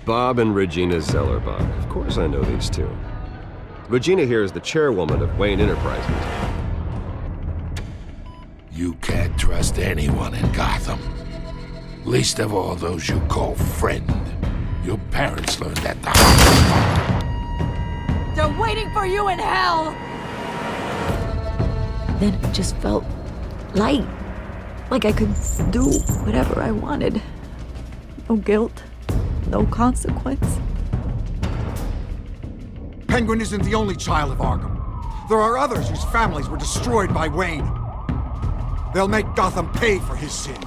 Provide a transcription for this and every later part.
Bob and Regina Zellerbach. Of course I know these two. Regina here is the chairwoman of Wayne Enterprises. You can't trust anyone in Gotham. Least of all those you call friend. Your parents learned that the hard way. They're waiting for you in hell! Then it just felt light. Like I could do whatever I wanted. No guilt, no consequence. Penguin isn't the only child of Arkham. There are others whose families were destroyed by Wayne. They'll make Gotham pay for his sins.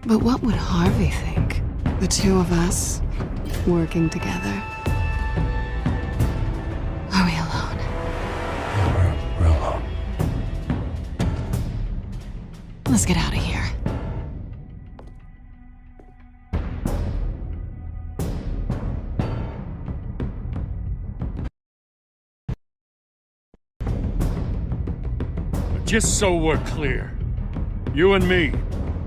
But what would Harvey think? The two of us, working together. Are we alone? Yeah, we're alone. Let's get out of here. Just so we're clear, you and me,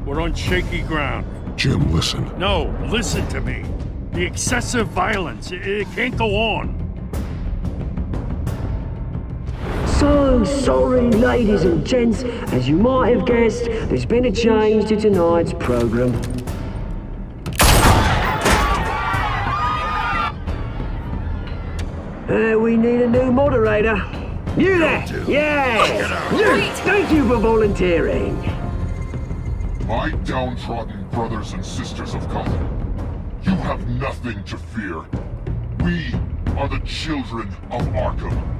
we're on shaky ground. Jim, listen. No, listen to me. The excessive violence, it can't go on. So sorry, ladies and gents. As you might have guessed, there's been a change to tonight's program. We need a new moderator. You there! Yeah! You! Thank you for volunteering. My downtrodden brothers and sisters of Gotham, you have nothing to fear. We are the children of Arkham.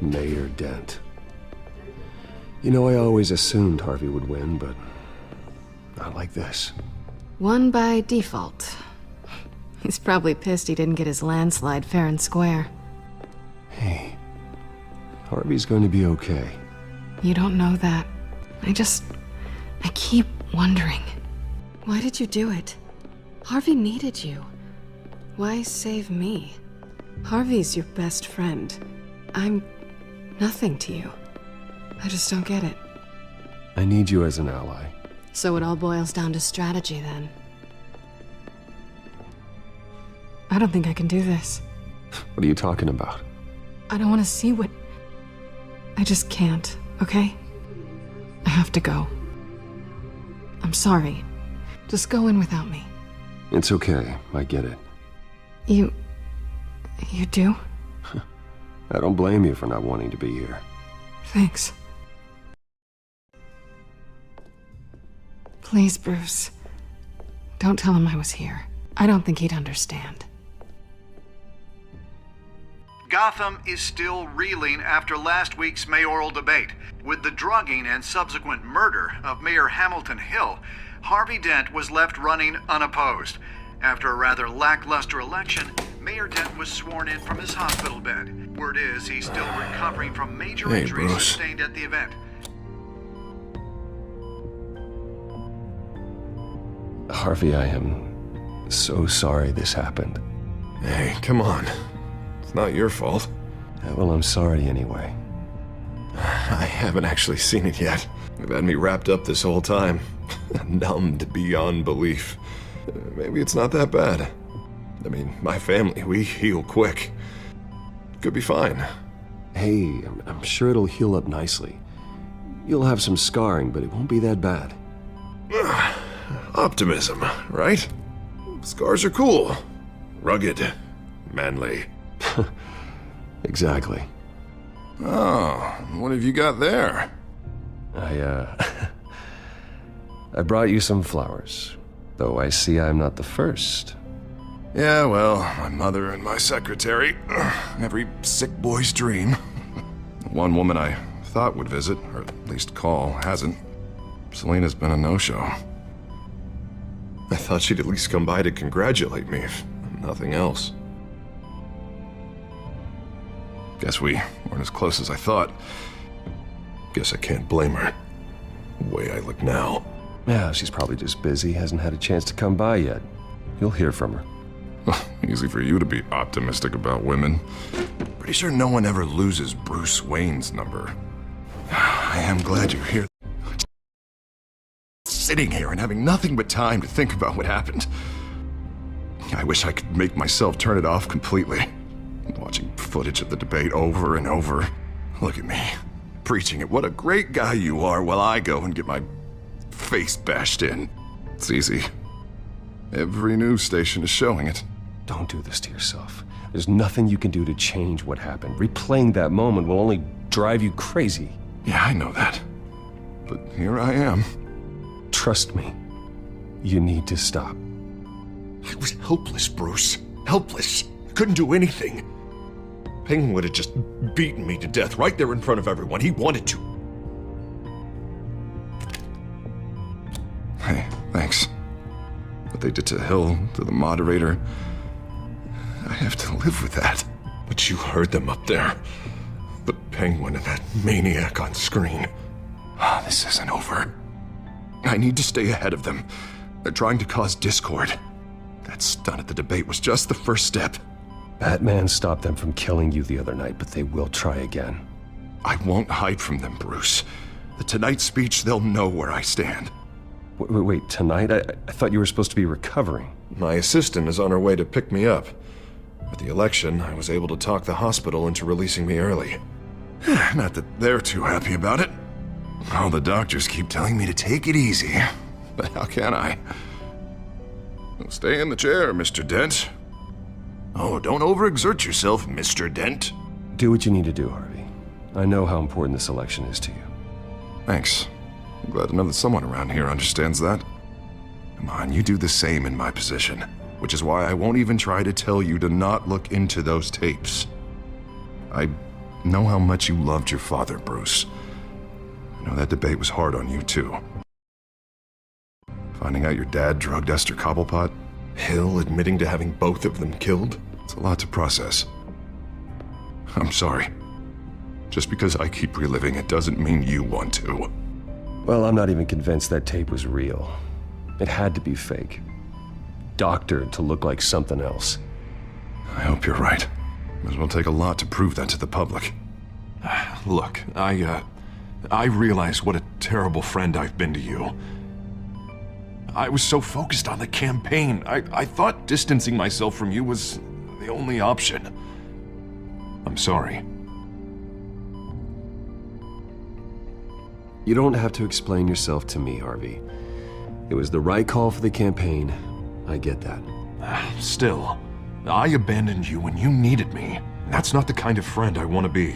Mayor Dent. You know, I always assumed Harvey would win, but not like this. Won by default. He's probably pissed he didn't get his landslide fair and square. Hey, Harvey's going to be okay. You don't know that. I keep wondering. Why did you do it? Harvey needed you. Why save me? Harvey's your best friend. I'm nothing to you. I just don't get it. I need you as an ally. So it all boils down to strategy, then. I don't think I can do this. What are you talking about? I don't want to see what... I just can't, okay? I have to go. I'm sorry. Just go in without me. It's okay, I get it. You do? I don't blame you for not wanting to be here. Thanks. Please, Bruce. Don't tell him I was here. I don't think he'd understand. Gotham is still reeling after last week's mayoral debate. With the drugging and subsequent murder of Mayor Hamilton Hill, Harvey Dent was left running unopposed. After a rather lackluster election, Mayor Dent was sworn in from his hospital bed. Word is he's still recovering from major injuries sustained at the event. Harvey, I am so sorry this happened. Hey, come on. It's not your fault. Yeah, well, I'm sorry anyway. I haven't actually seen it yet. They've had me wrapped up this whole time. Numbed beyond belief. Maybe it's not that bad. I mean, my family, we heal quick. Could be fine. Hey, I'm sure it'll heal up nicely. You'll have some scarring, but it won't be that bad. Optimism, right? Scars are cool. Rugged. Manly. Exactly. Oh, what have you got there? I brought you some flowers. Though I see I'm not the first. Yeah, well, my mother and my secretary. Every sick boy's dream. One woman I thought would visit, or at least call, hasn't. Selena's been a no-show. I thought she'd at least come by to congratulate me, if nothing else. Guess we weren't as close as I thought. Guess I can't blame her. The way I look now. Yeah, she's probably just busy, hasn't had a chance to come by yet. You'll hear from her. Easy for you to be optimistic about women. Pretty sure no one ever loses Bruce Wayne's number. I am glad you're here. Sitting here and having nothing but time to think about what happened. I wish I could make myself turn it off completely. Watching footage of the debate over and over. Look at me, preaching at what a great guy you are while I go and get my face bashed in. It's easy. Every news station is showing it. Don't do this to yourself. There's nothing you can do to change what happened. Replaying that moment will only drive you crazy. Yeah, I know that. But here I am. Trust me. You need to stop. I was helpless, Bruce. Helpless. Couldn't do anything. Penguin would have just beaten me to death right there in front of everyone. He wanted to. Hey, thanks. What they did to Hill, to the moderator, I have to live with that. But you heard them up there. The Penguin and that maniac on screen. This isn't over. I need to stay ahead of them. They're trying to cause discord. That stunt at the debate was just the first step. Batman stopped them from killing you the other night, but they will try again. I won't hide from them, Bruce. The Tonight speech, they'll know where I stand. Wait, tonight? I thought you were supposed to be recovering. My assistant is on her way to pick me up. With the election, I was able to talk the hospital into releasing me early. Not that they're too happy about it. All the doctors keep telling me to take it easy. But how can I? Stay in the chair, Mr. Dent. Oh, don't overexert yourself, Mr. Dent. Do what you need to do, Harvey. I know how important this election is to you. Thanks. I'm glad to know that someone around here understands that. Come on, you do the same in my position. Which is why I won't even try to tell you to not look into those tapes. I know how much you loved your father, Bruce. I know that debate was hard on you, too. Finding out your dad drugged Esther Cobblepot, Hill admitting to having both of them killed, it's a lot to process. I'm sorry. Just because I keep reliving it doesn't mean you want to. Well, I'm not even convinced that tape was real. It had to be fake. Doctored to look like something else. I hope you're right. It will take a lot to prove that to the public. Look, I realize what a terrible friend I've been to you. I was so focused on the campaign. I thought distancing myself from you was the only option. I'm sorry. You don't have to explain yourself to me, Harvey. It was the right call for the campaign. I get that. Still, I abandoned you when you needed me. That's not the kind of friend I want to be.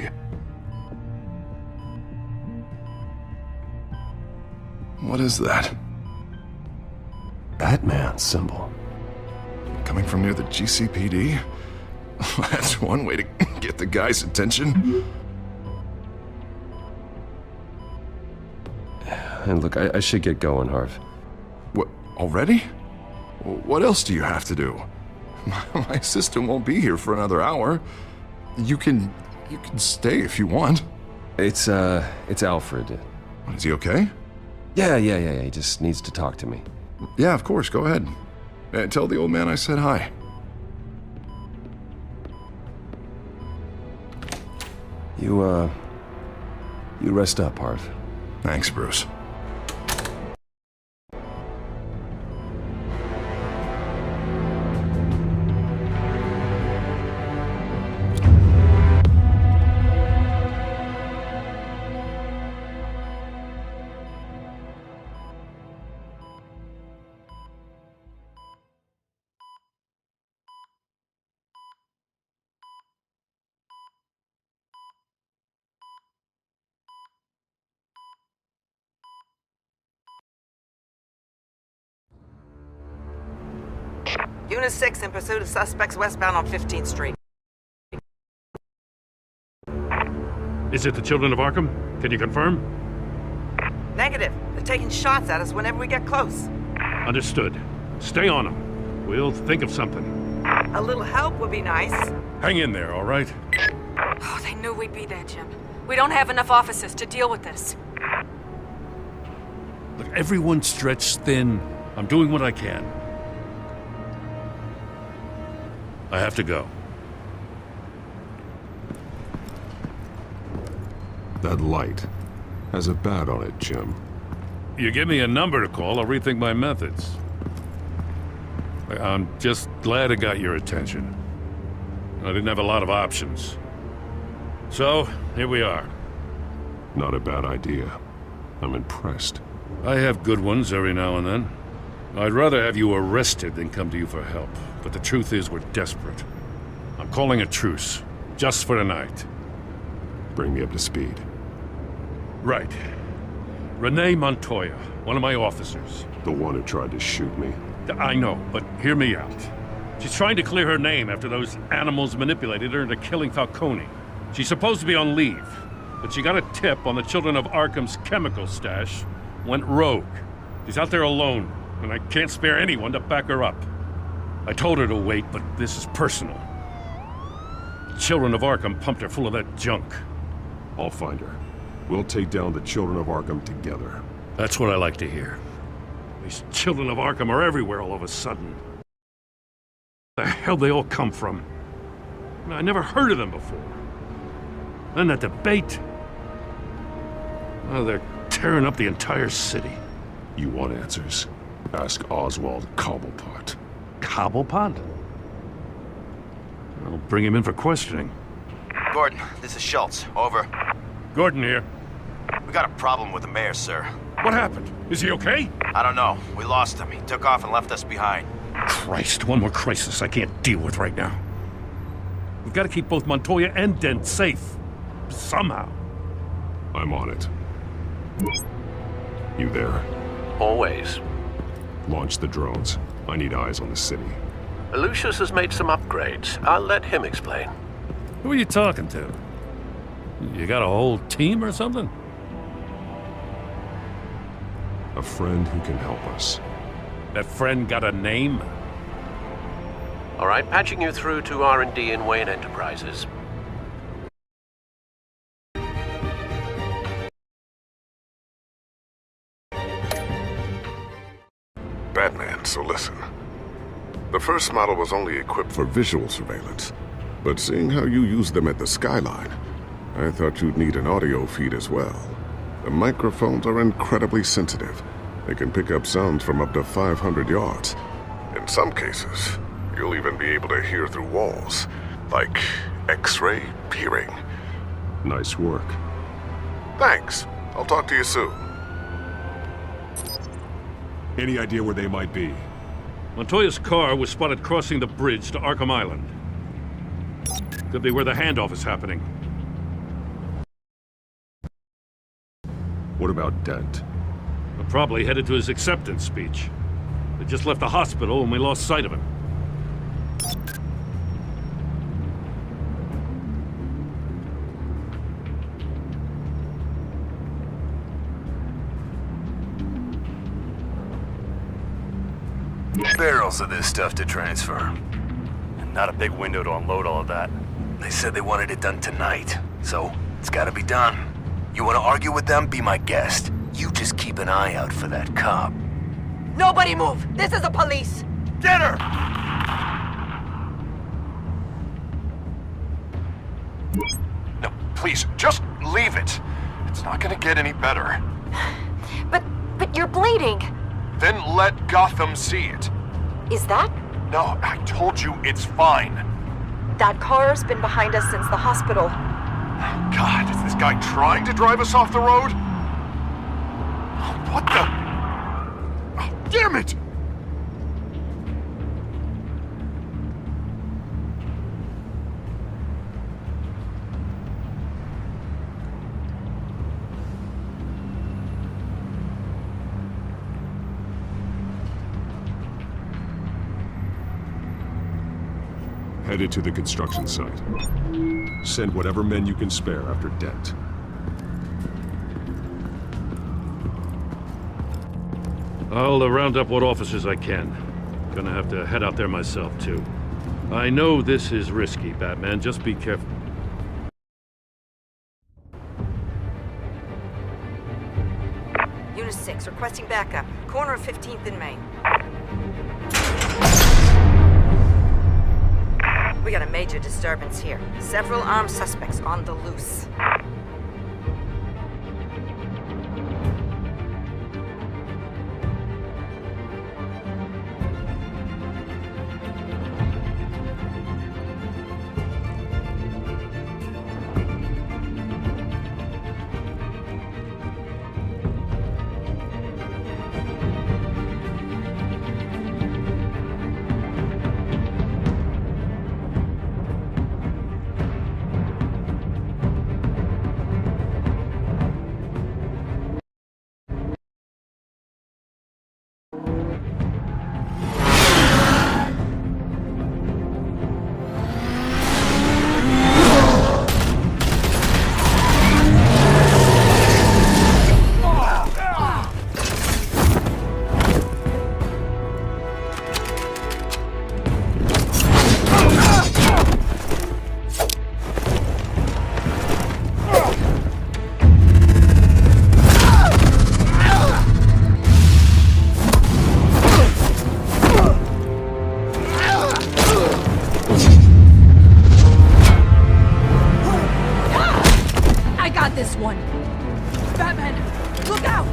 What is that? Batman symbol. Coming from near the GCPD? That's one way to get the guy's attention. And look, I should get going, Harv. What, already? What else do you have to do? My assistant won't be here for another hour. You can stay if you want. It's Alfred. Is he okay? Yeah, he just needs to talk to me. Yeah, of course, go ahead. Tell the old man I said hi. You rest up, Harv. Thanks, Bruce. Unit 6 in pursuit of suspects westbound on 15th Street. Is it the Children of Arkham? Can you confirm? Negative. They're taking shots at us whenever we get close. Understood. Stay on them. We'll think of something. A little help would be nice. Hang in there, all right? Oh, they knew we'd be there, Jim. We don't have enough officers to deal with this. Look, everyone's stretched thin. I'm doing what I can. I have to go. That light has a bat on it, Jim. You give me a number to call, I'll rethink my methods. I'm just glad it got your attention. I didn't have a lot of options. So, here we are. Not a bad idea. I'm impressed. I have good ones every now and then. I'd rather have you arrested than come to you for help. But the truth is, we're desperate. I'm calling a truce, just for tonight. Bring me up to speed. Right. Renee Montoya, one of my officers. The one who tried to shoot me. I know, but hear me out. She's trying to clear her name after those animals manipulated her into killing Falcone. She's supposed to be on leave, but she got a tip on the Children of Arkham's chemical stash, went rogue. She's out there alone, and I can't spare anyone to back her up. I told her to wait, but this is personal. Children of Arkham pumped her full of that junk. I'll find her. We'll take down the Children of Arkham together. That's what I like to hear. These Children of Arkham are everywhere all of a sudden. Where the hell they all come from? I never heard of them before. Then that debate. Oh, they're tearing up the entire city. You want answers? Ask Oswald Cobblepot. Cobblepot? I'll bring him in for questioning. Gordon, this is Schultz. Over. Gordon here. We got a problem with the mayor, sir. What happened? Is he okay? I don't know. We lost him. He took off and left us behind. Christ, one more crisis I can't deal with right now. We've got to keep both Montoya and Dent safe. Somehow. I'm on it. You there? Always. Launch the drones. I need eyes on the city. Lucius has made some upgrades. I'll let him explain. Who are you talking to? You got a whole team or something? A friend who can help us. That friend got a name? All right, patching you through to R&D in Wayne Enterprises. Batman, so listen. The first model was only equipped for visual surveillance, but seeing how you use them at the skyline, I thought you'd need an audio feed as well. The microphones are incredibly sensitive. They can pick up sounds from up to 500 yards. In some cases, you'll even be able to hear through walls, like X-ray peering. Nice work. Thanks. I'll talk to you soon. Any idea where they might be? Montoya's car was spotted crossing the bridge to Arkham Island. Could be where the handoff is happening. What about Dent? We're probably headed to his acceptance speech. They just left the hospital and we lost sight of him. Barrels of this stuff to transfer. And not a big window to unload all of that. They said they wanted it done tonight, so it's gotta be done. You wanna argue with them? Be my guest. You just keep an eye out for that cop. Nobody move! This is the police! Get her! No, please, just leave it. It's not gonna get any better. But you're bleeding. Then let Gotham see it. Is that? No, I told you it's fine. That car's been behind us since the hospital. God, is this guy trying to drive us off the road? What the? Oh, damn it! headed to the construction site. Send whatever men you can spare after Dent. I'll round up what officers I can. Gonna have to head out there myself, too. I know this is risky, Batman. Just be careful. Unit 6, requesting backup. Corner of 15th and Main. We got a major disturbance here. Several armed suspects on the loose. This one. Batman, look out!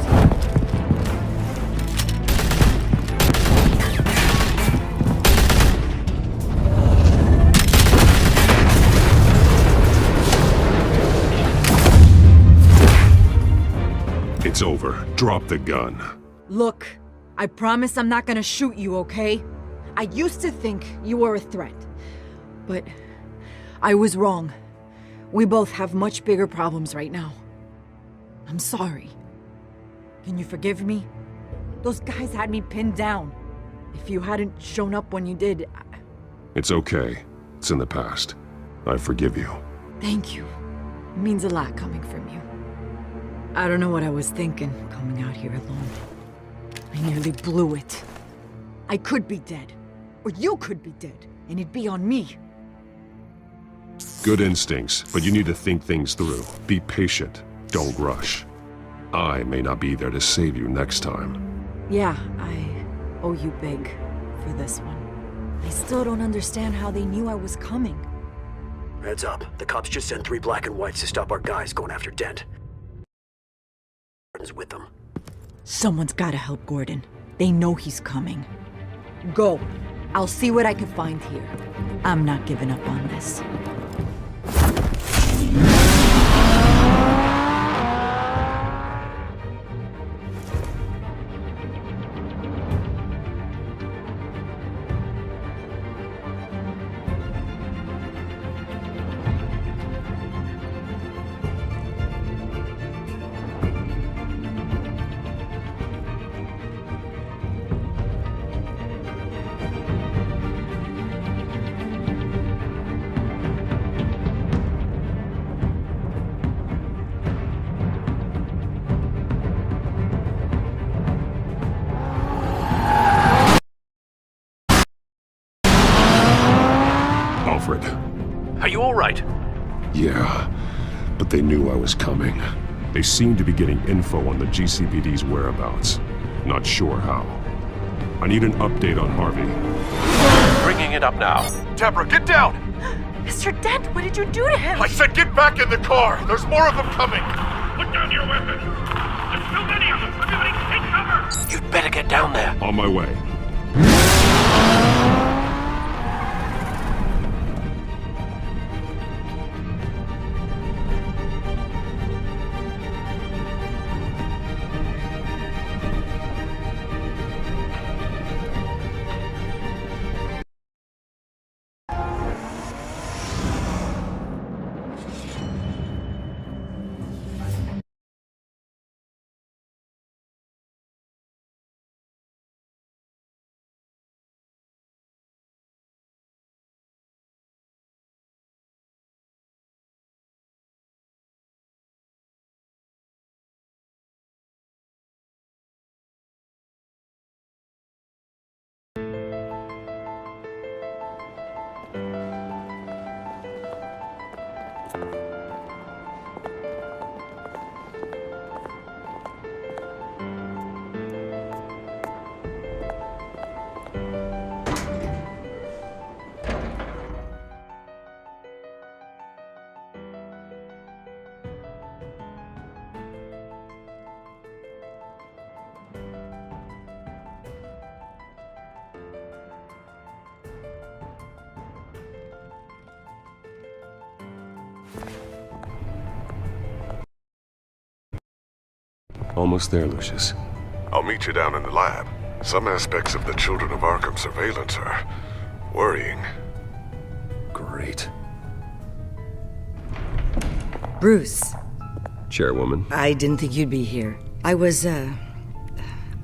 It's over. Drop the gun. Look, I promise I'm not gonna shoot you, okay? I used to think you were a threat, but I was wrong. We both have much bigger problems right now. I'm sorry. Can you forgive me? Those guys had me pinned down. If you hadn't shown up when you did, It's okay. It's in the past. I forgive you. Thank you. It means a lot coming from you. I don't know what I was thinking, coming out here alone. I nearly blew it. I could be dead. Or you could be dead, and it'd be on me. Good instincts, but you need to think things through. Be patient. Don't rush. I may not be there to save you next time. Yeah, I owe you big for this one. I still don't understand how they knew I was coming. Heads up. The cops just sent 3 black and whites to stop our guys going after Dent. With them. Someone's gotta help Gordon. They know he's coming. Go. I'll see what I can find here. I'm not giving up on this. Alfred. Are you all right? Yeah, but they knew I was coming. They seem to be getting info on the GCPD's whereabouts. Not sure how. I need an update on Harvey. Bringing it up now. Deborah, get down! Mr. Dent, what did you do to him? I said get back in the car! There's more of them coming! Put down your weapon! There's too many of them! Everybody take cover! You'd better get down there. On my way. Almost there, Lucius. I'll meet you down in the lab. Some aspects of the Children of Arkham surveillance are worrying. Great. Bruce. Chairwoman. I didn't think you'd be here. I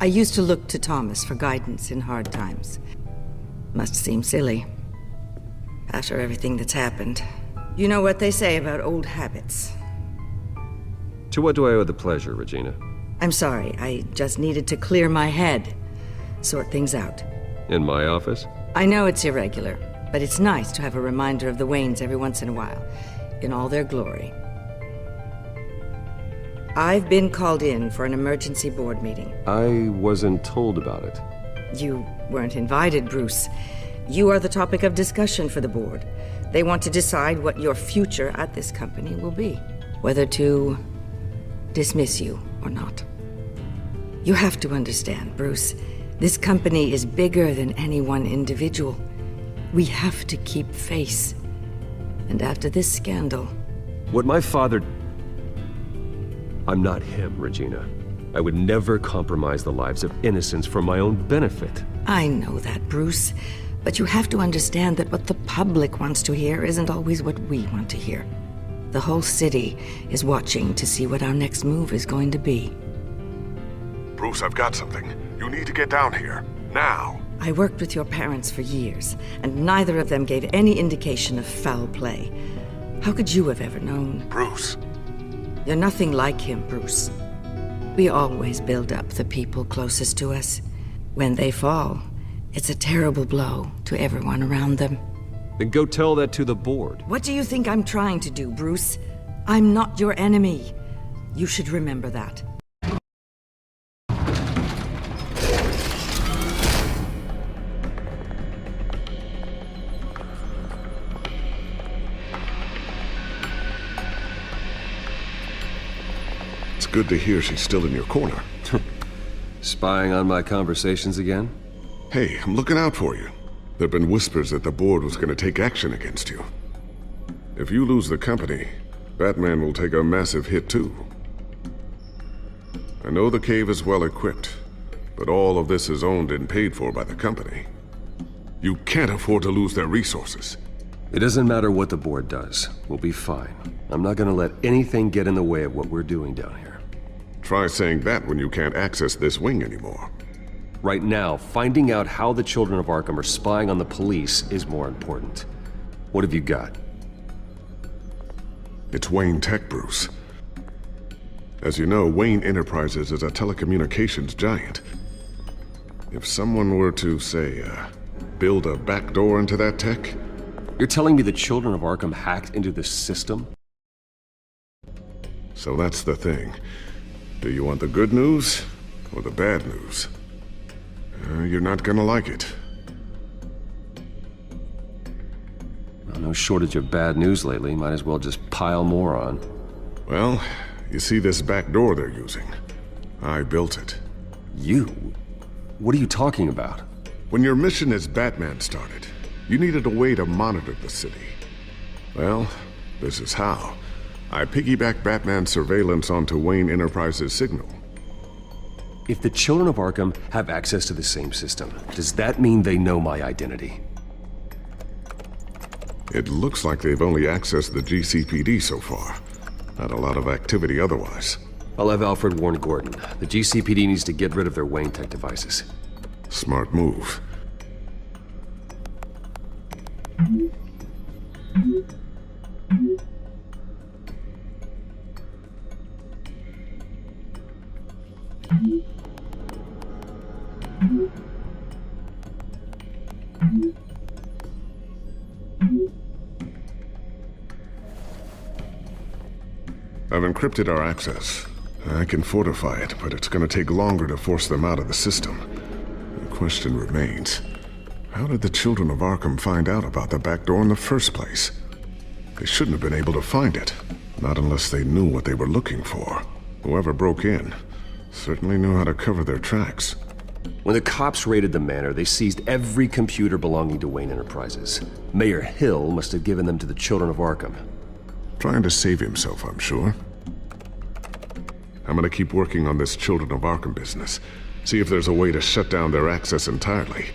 used to look to Thomas for guidance in hard times. Must seem silly. After everything that's happened. You know what they say about old habits. To what do I owe the pleasure, Regina? I'm sorry, I just needed to clear my head. Sort things out. In my office? I know it's irregular, but it's nice to have a reminder of the Waynes every once in a while, in all their glory. I've been called in for an emergency board meeting. I wasn't told about it. You weren't invited, Bruce. You are the topic of discussion for the board. They want to decide what your future at this company will be. Whether to dismiss you or not. You have to understand, Bruce. This company is bigger than any one individual. We have to keep face. And after this scandal... What my father... I'm not him, Regina. I would never compromise the lives of innocents for my own benefit. I know that, Bruce. But you have to understand that what the public wants to hear isn't always what we want to hear. The whole city is watching to see what our next move is going to be. Bruce, I've got something. You need to get down here. Now. I worked with your parents for years, and neither of them gave any indication of foul play. How could you have ever known? Bruce. You're nothing like him, Bruce. We always build up the people closest to us. When they fall, it's a terrible blow to everyone around them. Then go tell that to the board. What do you think I'm trying to do, Bruce? I'm not your enemy. You should remember that. It's good to hear she's still in your corner. Spying on my conversations again? Hey, I'm looking out for you. There've been whispers that the board was going to take action against you. If you lose the company, Batman will take a massive hit too. I know the cave is well equipped, but all of this is owned and paid for by the company. You can't afford to lose their resources. It doesn't matter what the board does. We'll be fine. I'm not gonna let anything get in the way of what we're doing down here. Try saying that when you can't access this wing anymore. Right now, finding out how the Children of Arkham are spying on the police is more important. What have you got? It's Wayne Tech, Bruce. As you know, Wayne Enterprises is a telecommunications giant. If someone were to, say, build a backdoor into that tech... You're telling me the Children of Arkham hacked into this system? So that's the thing. Do you want the good news or the bad news? You're not gonna like it. Well, no shortage of bad news lately. Might as well just pile more on. Well, you see this back door they're using? I built it. You? What are you talking about? When your mission as Batman started, you needed a way to monitor the city. Well, this is how. I piggybacked Batman's surveillance onto Wayne Enterprises' signal. If the Children of Arkham have access to the same system, does that mean they know my identity? It looks like they've only accessed the GCPD so far. Not a lot of activity otherwise. I'll have Alfred warn Gordon. The GCPD needs to get rid of their Wayne Tech devices. Smart move. I've encrypted our access. I can fortify it, but it's gonna take longer to force them out of the system. The question remains, how did the Children of Arkham find out about the back door in the first place? They shouldn't have been able to find it, not unless they knew what they were looking for. Whoever broke in certainly knew how to cover their tracks. When the cops raided the manor, they seized every computer belonging to Wayne Enterprises. Mayor Hill must have given them to the Children of Arkham. Trying to save himself, I'm sure. I'm gonna keep working on this Children of Arkham business. See if there's a way to shut down their access entirely.